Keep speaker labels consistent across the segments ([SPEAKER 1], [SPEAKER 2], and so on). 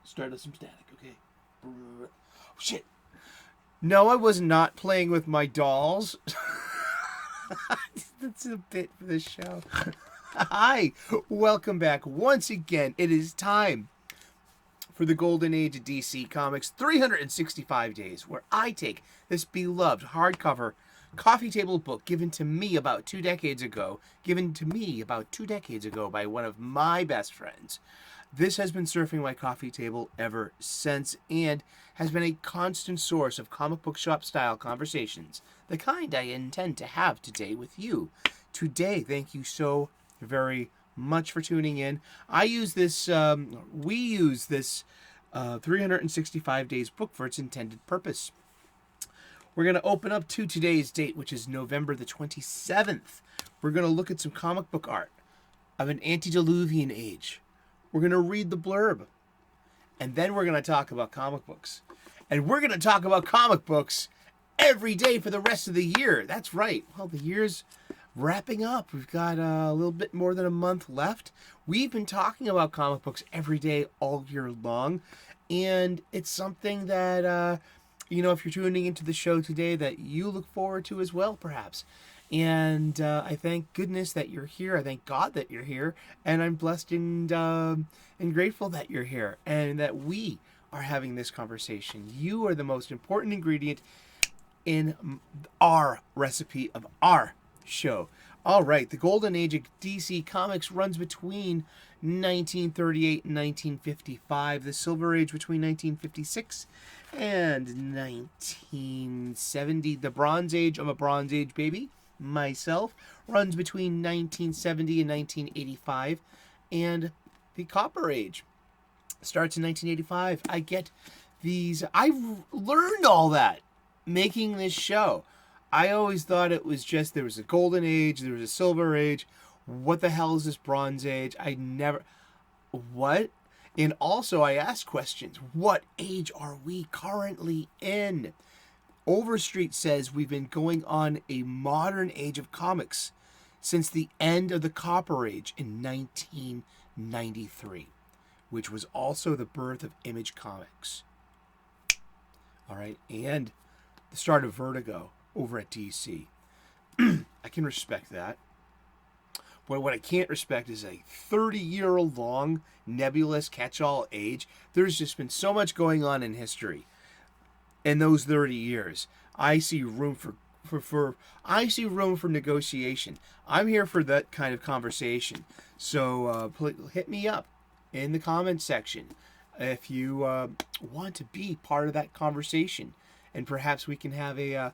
[SPEAKER 1] Start with some static, okay? Oh,
[SPEAKER 2] shit. No, I was not playing with my dolls. That's a bit for the show. Hi, welcome back once again. It is time for the golden age of DC Comics, 365 days, where I take this beloved hardcover coffee table book given to me about 2 decades ago by one of my best friends. This has been surfing my coffee table ever since and has been a constant source of comic book shop style conversations, the kind I intend to have today with you. Today, thank you so very much for tuning in. We use this 365 days book for its intended purpose. We're going to open up to today's date, which is November the 27th. We're going to look at some comic book art of an antediluvian age. We're going to read the blurb. And then we're going to talk about comic books. And we're going to talk about comic books every day for the rest of the year. That's right. Well, the year's wrapping up. We've got a little bit more than a month left. We've been talking about comic books every day all year long. And it's something that, if you're tuning into the show today, that you look forward to as well, perhaps. And I thank goodness that you're here. I thank God that you're here. And I'm blessed and grateful that you're here and that we are having this conversation. You are the most important ingredient in our recipe of our show. All right, the golden age of DC Comics runs between 1938 and 1955. The silver age between 1956 and 1970. The bronze age, I'm a bronze age baby myself, runs between 1970 and 1985. And the copper age starts in 1985. I've learned all that making this show. I always thought it was just there was a golden age, there was a silver age. What the hell is this bronze age? What? And also I asked questions. What age are we currently in? Overstreet says we've been going on a modern age of comics since the end of the Copper Age in 1993, which was also the birth of Image Comics. All right, and the start of Vertigo over at DC. I can respect that. But what I can't respect is a 30-year-long nebulous catch-all age. There's just been so much going on in history. In those 30 years, I see room for negotiation. I'm here for that kind of conversation. So hit me up in the comments section if you want to be part of that conversation, and perhaps we can have a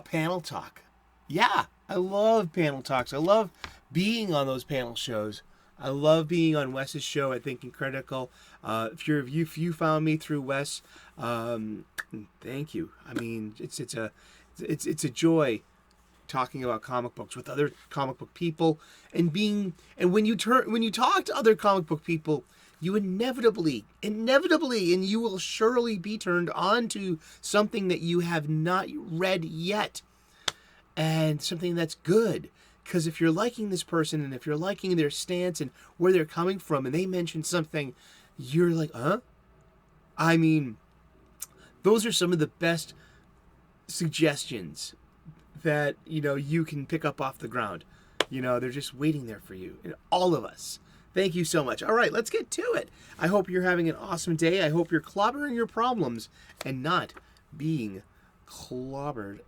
[SPEAKER 2] panel talk. Yeah, I love panel talks. I love being on those panel shows. I love being on Wes's show at Thinking Critical. If you found me through Wes, thank you. I mean, it's a joy talking about comic books with other comic book people, and when you talk to other comic book people, you inevitably, and you will surely be turned on to something that you have not read yet, and something that's good. Because if you're liking this person, and if you're liking their stance and where they're coming from, and they mention something, you're like, huh? I mean, those are some of the best suggestions that, you can pick up off the ground. They're just waiting there for you. And all of us. Thank you so much. All right, let's get to it. I hope you're having an awesome day. I hope you're clobbering your problems and not being clobbered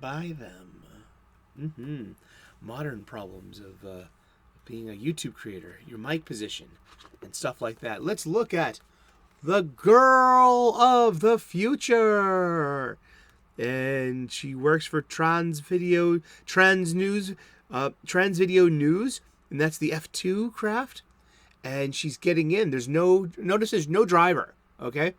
[SPEAKER 2] by them. Modern problems of being a YouTube creator, your mic position, and stuff like that. Let's look at the girl of the future. And she works for Trans Video News, and that's the F2 craft. And she's getting in. There's no driver, okay?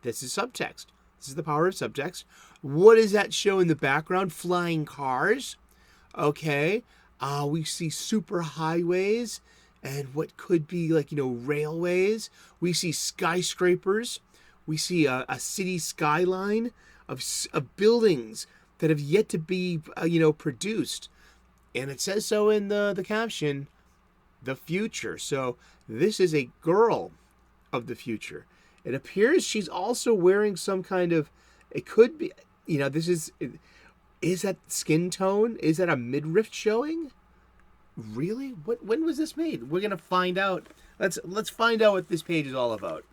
[SPEAKER 2] This is subtext. This is the power of subtext. What does that show in the background? Flying cars. Okay, we see super highways and what could be railways. We see skyscrapers. We see a city skyline of buildings that have yet to be produced, and it says so in the caption, the future. So this is a girl of the future, It appears she's also wearing some kind of, it could be, this is that skin tone? Is that a midriff showing? Really? When was this made? We're going to find out. Let's find out what this page is all about.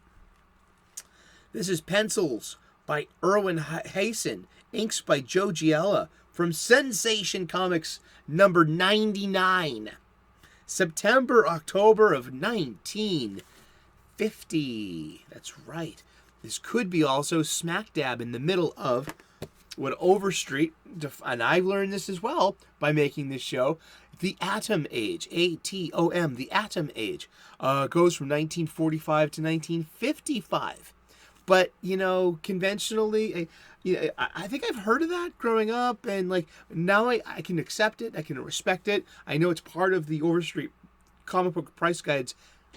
[SPEAKER 2] This is Pencils by Erwin Hasen, inks by Joe Giella, from Sensation Comics number 99. September, October of 1950. That's right. This could be also smack dab in the middle of what Overstreet, and I learned this as well by making this show, the Atom Age, ATOM, the Atom Age, goes from 1945 to 1955. But, conventionally, I think I've heard of that growing up, and now I can accept it, I can respect it. I know it's part of the Overstreet Comic Book Price Guide's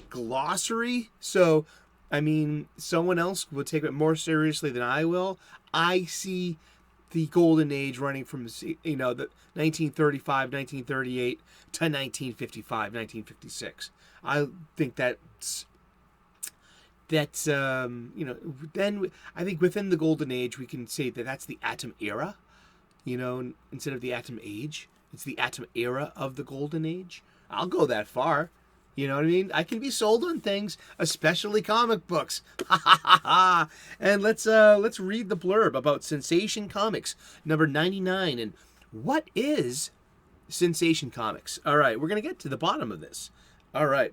[SPEAKER 2] glossary, so, someone else will take it more seriously than I will. I see the golden age running from, the 1935, 1938 to 1955, 1956. I think that's then I think within the golden age we can say that that's the Atom era, instead of the Atom Age. It's the Atom era of the golden age. I'll go that far. You know what I mean? I can be sold on things, especially comic books. Ha ha ha ha! And let's read the blurb about Sensation Comics number 99. And what is Sensation Comics? All right, we're gonna get to the bottom of this. All right.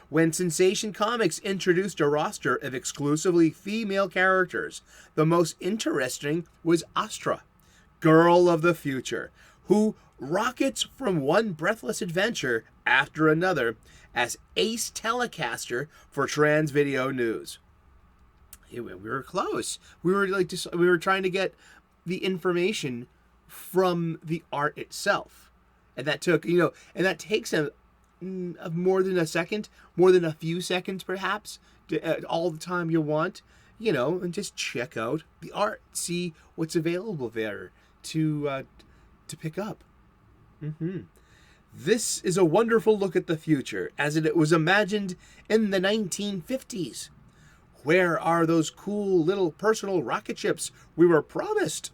[SPEAKER 2] When Sensation Comics introduced a roster of exclusively female characters, the most interesting was Astra, girl of the future, who rockets from one breathless adventure after another as ace telecaster for Trans Video News. We were close. We were trying to get the information from the art itself, and that took and that takes more than a second, more than a few seconds perhaps, all the time you want, and just check out the art, see what's available there to pick up. This is a wonderful look at the future as it was imagined in the 1950s. Where are those cool little personal rocket ships we were promised?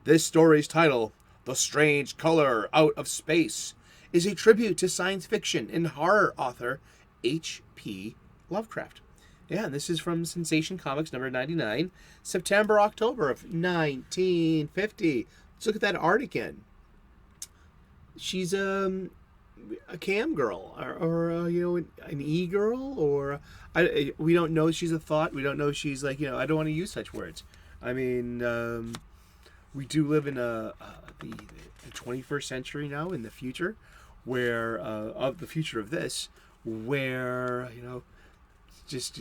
[SPEAKER 2] This story's title, The Strange Color Out of Space, is a tribute to science fiction and horror author H.P. Lovecraft. Yeah, and this is from Sensation Comics number 99, September, October of 1950. Let's look at that art again. She's a cam girl, or an e-girl, or we don't know she's a thought. We don't know she's I don't want to use such words. We do live in the 21st century now, in the future, where of the future of this, where I just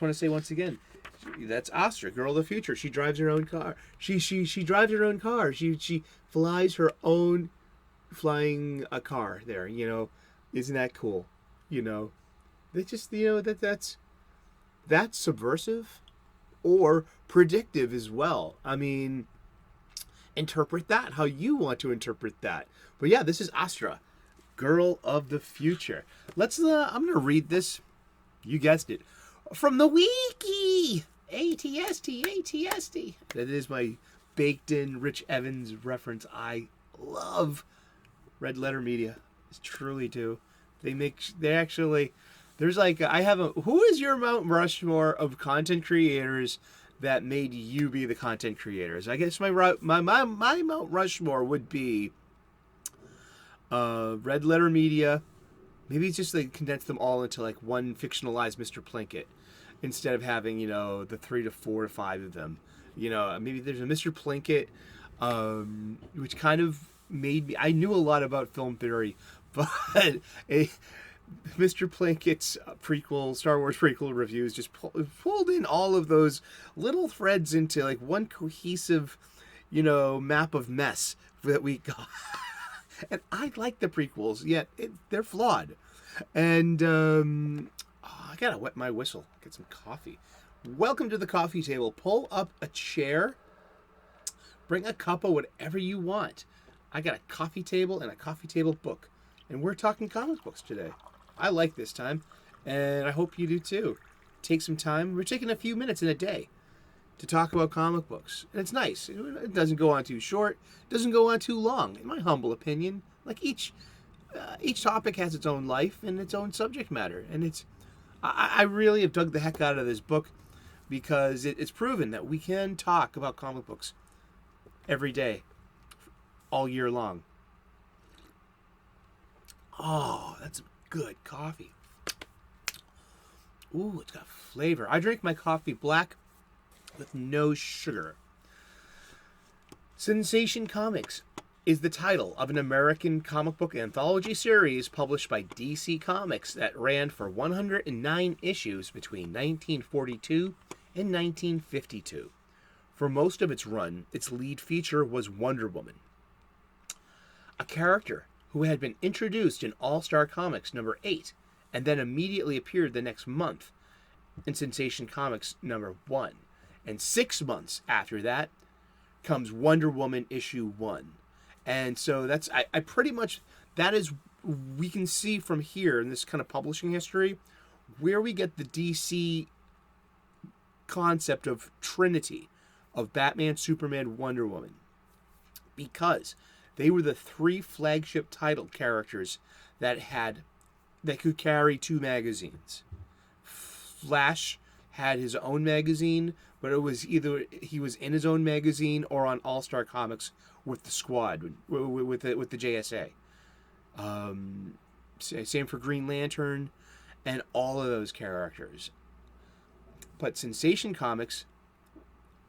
[SPEAKER 2] want to say once again, that's Astra, girl of the future. She drives her own car. She drives her own car. She flies her own flying a car there. Isn't that cool? They just that's subversive or predictive as well. Interpret that how you want to interpret that. But yeah, this is Astra, girl of the future. I'm gonna read this. You guessed it, from the wiki. ATST. That is my baked-in Rich Evans reference. I love Red Letter Media. I truly do. There's who is your Mount Rushmore of content creators that made you be the content creators? I guess my Mount Rushmore would be Red Letter Media. Maybe it's just condense them all into one fictionalized Mr. Plinkett instead of having the 3 to 4 to 5 of them. Maybe there's a Mr. Plinkett, which kind of made me. I knew a lot about film theory, but Mr. Plinkett's prequel, Star Wars prequel reviews just pulled in all of those little threads into one cohesive, map of mess that we got. And I like the prequels, yet they're flawed. And I gotta wet my whistle, get some coffee. Welcome to the coffee table. Pull up a chair, bring a cup of whatever you want. I got a coffee table and a coffee table book, and we're talking comic books today. I like this time, and I hope you do too. take some time. We're taking a few minutes in a day to talk about comic books. And it's nice. It doesn't go on too short. It doesn't go on too long, in my humble opinion. Like each topic has its own life and its own subject matter. And I really have dug the heck out of this book because it's proven that we can talk about comic books every day, all year long. Oh, that's good coffee. Ooh, it's got flavor. I drink my coffee black with no sugar. Sensation Comics is the title of an American comic book anthology series published by DC Comics that ran for 109 issues between 1942 and 1952. For most of its run, its lead feature was Wonder Woman, a character who had been introduced in All-Star Comics number 8 and then immediately appeared the next month in Sensation Comics number 1. And 6 months after that comes Wonder Woman issue 1. And so that's, I pretty much, that is, we can see from here in this kind of publishing history where we get the DC concept of Trinity, of Batman, Superman, Wonder Woman. Because they were the 3 flagship title characters that could carry 2 magazines. Flash had his own magazine, but it was either he was in his own magazine or on All-Star Comics with the Squad, with the JSA. Same for Green Lantern and all of those characters. But Sensation Comics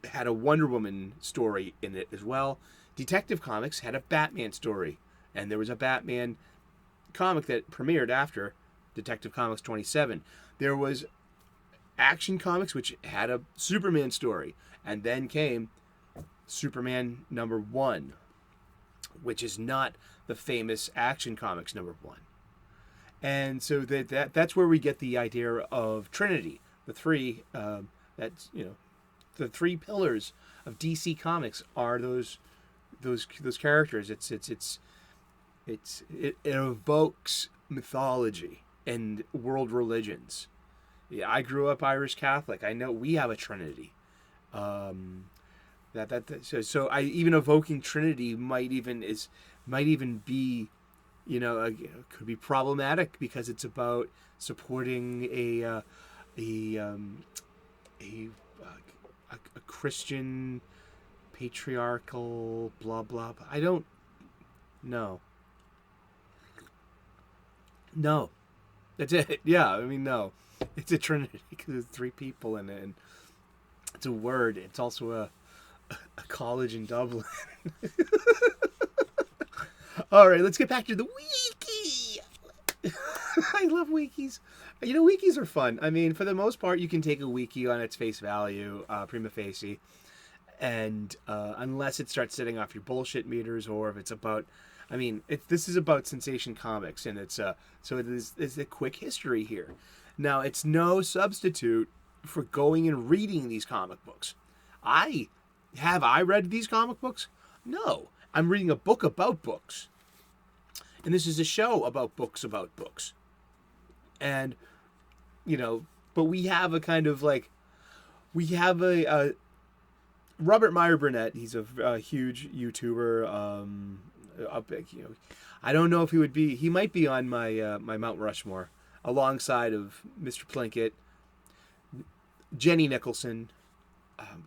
[SPEAKER 2] had a Wonder Woman story in it as well. Detective Comics had a Batman story, and there was a Batman comic that premiered after Detective Comics 27. There was Action Comics, which had a Superman story, and then came Superman number 1, which is not the famous Action Comics number 1. And so that's where we get the idea of Trinity, the 3 the 3 pillars of DC Comics are those characters. It evokes mythology and world religions. Yeah, I grew up Irish Catholic. I know we have a Trinity. So I even evoking Trinity might even be, could be problematic because it's about supporting a Christian patriarchal blah blah. I don't know. No, that's it. Yeah, I mean no. It's a Trinity because there's 3 people in it, and it's a word. It's also a college in Dublin. All right, let's get back to the wiki. I love wikis. Wikis are fun. I mean, for the most part, you can take a wiki on its face value, prima facie, and unless it starts setting off your bullshit meters, or if it's about, this is about Sensation Comics, and it's a quick history here. Now, it's no substitute for going and reading these comic books. Have I read these comic books? No. I'm reading a book about books. And this is a show about books. And, but we have a kind of Robert Meyer Burnett. He's a huge YouTuber. I don't know if he might be on my Mount Rushmore, alongside of Mr. Plinkett, Jenny Nicholson,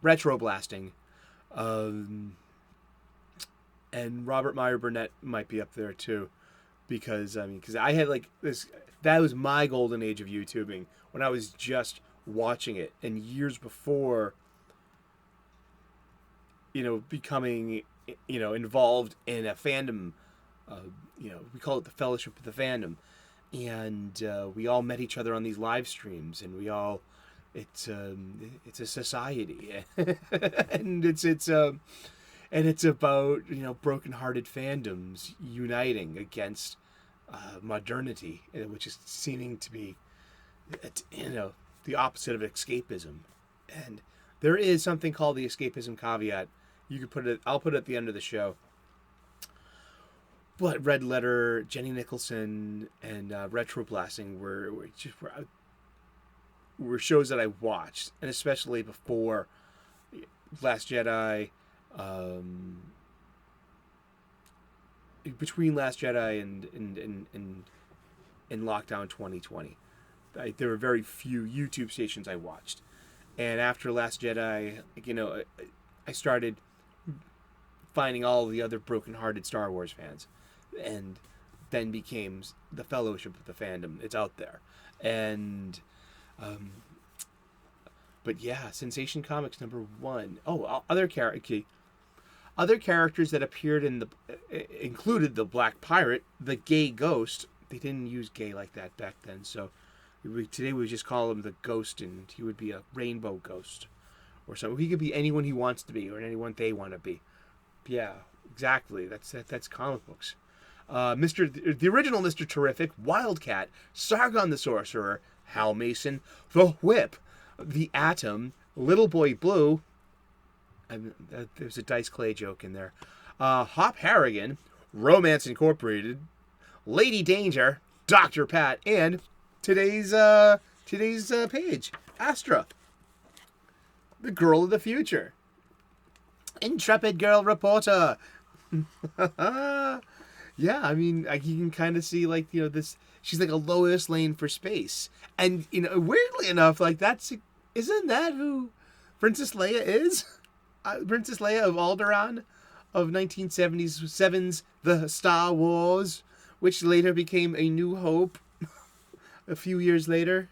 [SPEAKER 2] Retro Blasting, and Robert Meyer Burnett might be up there too, because I had this. That was my golden age of YouTubing when I was just watching it, and years before, becoming, involved in a fandom. We call it the Fellowship of the Fandom, and we all met each other on these live streams, and it's a society, and it's about broken-hearted fandoms uniting against modernity, which is seeming to be the opposite of escapism. And there is something called the escapism caveat. You could put it. I'll put it at the end of the show. But Red Letter, Jenny Nicholson, and Retro Blasting were were shows that I watched, and especially before Last Jedi, between Last Jedi and Lockdown 2020. There were very few YouTube stations I watched. And after Last Jedi, I started finding all the other broken-hearted Star Wars fans. And then became the Fellowship of the Fandom. It's out there. And, but yeah, Sensation Comics #1. Oh, other characters that appeared included the Black Pirate, the Gay Ghost. They didn't use gay like that back then, so today we would just call him the Ghost, and he would be a rainbow ghost or something. He could be anyone he wants to be or anyone they want to be. Yeah, exactly. That's comic books. The original Mr. Terrific, Wildcat, Sargon the Sorcerer, Hal Mason, the Whip, the Atom, Little Boy Blue. There's a Dice Clay joke in there. Hop Harrigan, Romance Incorporated, Lady Danger, Dr. Pat, and today's page, Astra, the girl of the future, intrepid girl reporter. Yeah, I mean, you can kind of see this. She's like a Lois Lane for space, and weirdly enough, isn't that who Princess Leia is? Princess Leia of Alderaan, of 1977's The Star Wars, which later became A New Hope a few years later.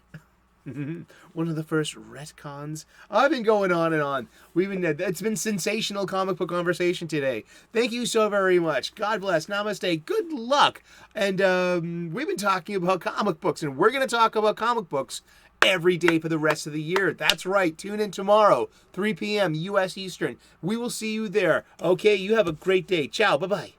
[SPEAKER 2] One of the first retcons. I've been going on and on. It's been sensational comic book conversation today. Thank you so very much. God bless. Namaste. Good luck. And we've been talking about comic books, and we're going to talk about comic books every day for the rest of the year. That's right. Tune in tomorrow, 3 p.m. U.S. Eastern. We will see you there. Okay, you have a great day. Ciao. Bye-bye.